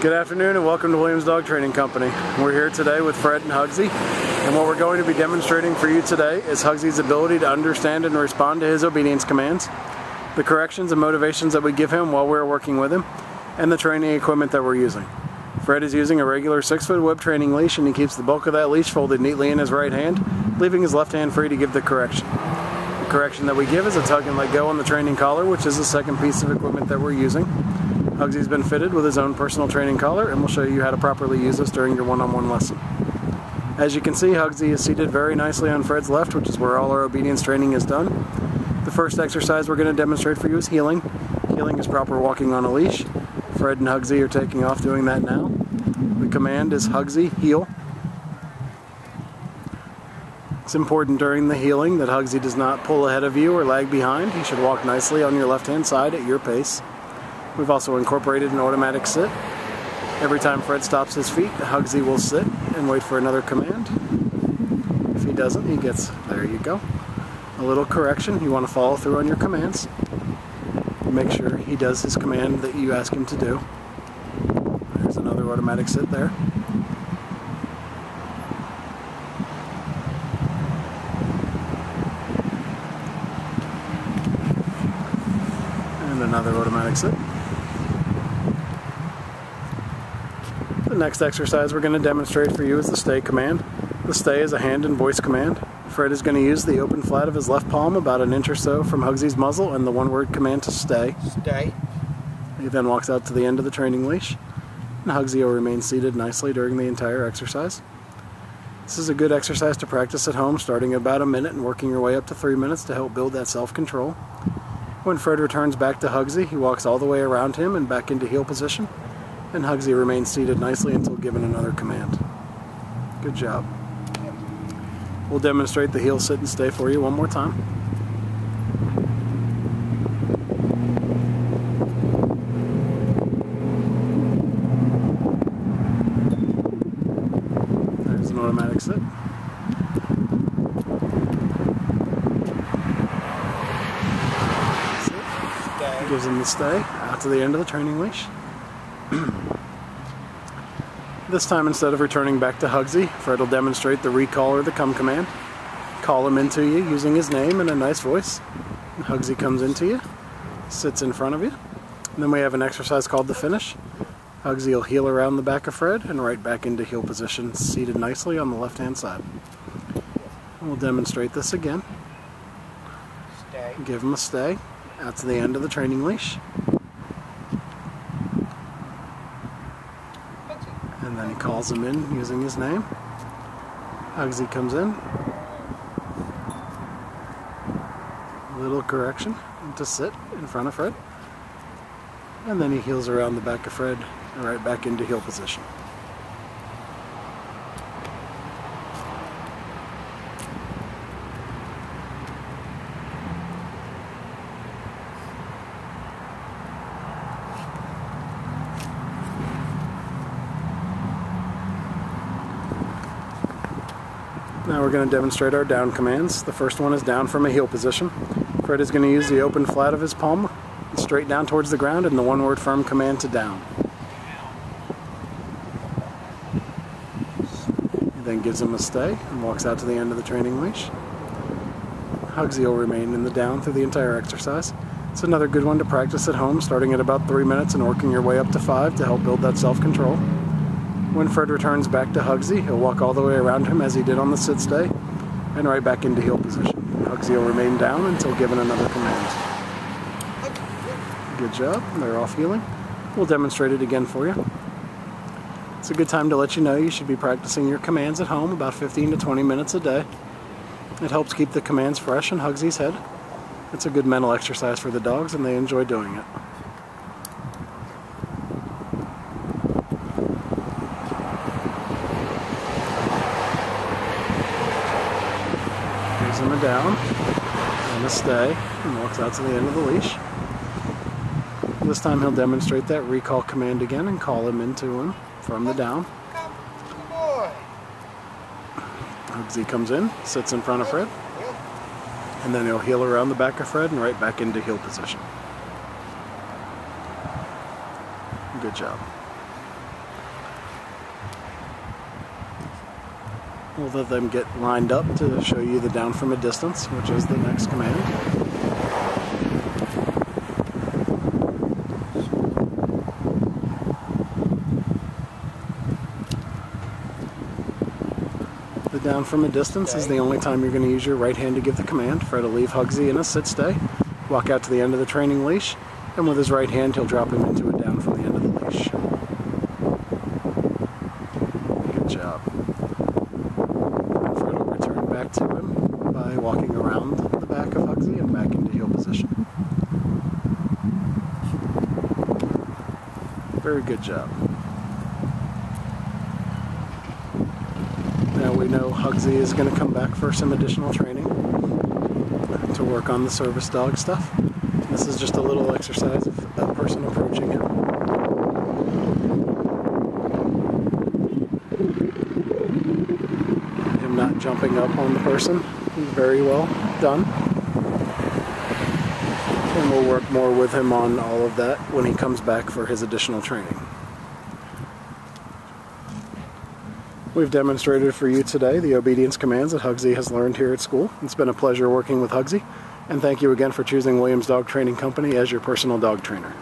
Good afternoon and welcome to Williams Dog Training Company. We're here today with Fred and Hugsy, and what we're going to be demonstrating for you today is Hugsy's ability to understand and respond to his obedience commands, the corrections and motivations that we give him while we're working with him, and the training equipment that we're using. Fred is using a regular 6-foot web training leash, and he keeps the bulk of that leash folded neatly in his right hand, leaving his left hand free to give the correction. The correction that we give is a tug and let go on the training collar, which is the second piece of equipment that we're using. Hugsy's been fitted with his own personal training collar, and we'll show you how to properly use this during your one-on-one lesson. As you can see, Hugsy is seated very nicely on Fred's left, which is where all our obedience training is done. The first exercise we're going to demonstrate for you is heeling. Heeling is proper walking on a leash. Fred and Hugsy are taking off doing that now. The command is Hugsy, heel. It's important during the heeling that Hugsy does not pull ahead of you or lag behind. He should walk nicely on your left-hand side at your pace. We've also incorporated an automatic sit. Every time Fred stops his feet, Hugsy will sit and wait for another command. If he doesn't, he gets, there you go, a little correction. You want to follow through on your commands. Make sure he does his command that you ask him to do. There's another automatic sit there. And another automatic sit. The next exercise we're going to demonstrate for you is the stay command. The stay is a hand and voice command. Fred is going to use the open flat of his left palm about an inch or so from Hugsy's muzzle and the one-word command to stay. Stay. He then walks out to the end of the training leash, and Hugsy will remain seated nicely during the entire exercise. This is a good exercise to practice at home, starting at about a minute and working your way up to 3 minutes to help build that self-control. When Fred returns back to Hugsy, he walks all the way around him and back into heel position, and Hugsy remains seated nicely until given another command. Good job. We'll demonstrate the heel, sit, and stay for you one more time. There's an automatic sit. Sit. Gives him the stay out to the end of the training leash. This time, instead of returning back to Hugsy, Fred will demonstrate the recall or the come command. Call him into you using his name in a nice voice. And Hugsy comes into you, sits in front of you. And then we have an exercise called the finish. Hugsy will heel around the back of Fred and right back into heel position, seated nicely on the left-hand side. And we'll demonstrate this again. Stay. Give him a stay out to the end of the training leash. And then he calls him in using his name. Hugsy comes in. A little correction to sit in front of Fred. And then he heels around the back of Fred and right back into heel position. Now we're going to demonstrate our down commands. The first one is down from a heel position. Fred is going to use the open flat of his palm straight down towards the ground and the one-word firm command to down. He then gives him a stay and walks out to the end of the training leash. Hugsy will remain in the down through the entire exercise. It's another good one to practice at home, starting at about 3 minutes and working your way up to 5 to help build that self-control. When Fred returns back to Hugsy, he'll walk all the way around him as he did on the sit stay, and right back into heel position. Hugsy will remain down until given another command. Good job. They're off heeling. We'll demonstrate it again for you. It's a good time to let you know you should be practicing your commands at home about 15 to 20 minutes a day. It helps keep the commands fresh in Hugsy's head. It's a good mental exercise for the dogs, and they enjoy doing it. Gives him a down and a stay and walks out to the end of the leash. This time he'll demonstrate that recall command again and call him into him from the down. Hugsy comes in, sits in front of Fred, and then he'll heel around the back of Fred and right back into heel position. Good job. We'll let them get lined up to show you the down from a distance, which is the next command. The down from a distance is the only time you're going to use your right hand to give the command. Fred will leave Hugsy in a sit stay, walk out to the end of the training leash, and with his right hand he'll drop him into a down from the end of the leash. Good job. And Fred will return back to him by walking around the back of Hugsy and back into heel position. Very good job. Now we know Hugsy is going to come back for some additional training to work on the service dog stuff. This is just a little exercise of that person approaching him. Him not jumping up on the person. Very well done. And we'll work more with him on all of that when he comes back for his additional training. We've demonstrated for you today the obedience commands that Hugsy has learned here at school. It's been a pleasure working with Hugsy, and thank you again for choosing Williams Dog Training Company as your personal dog trainer.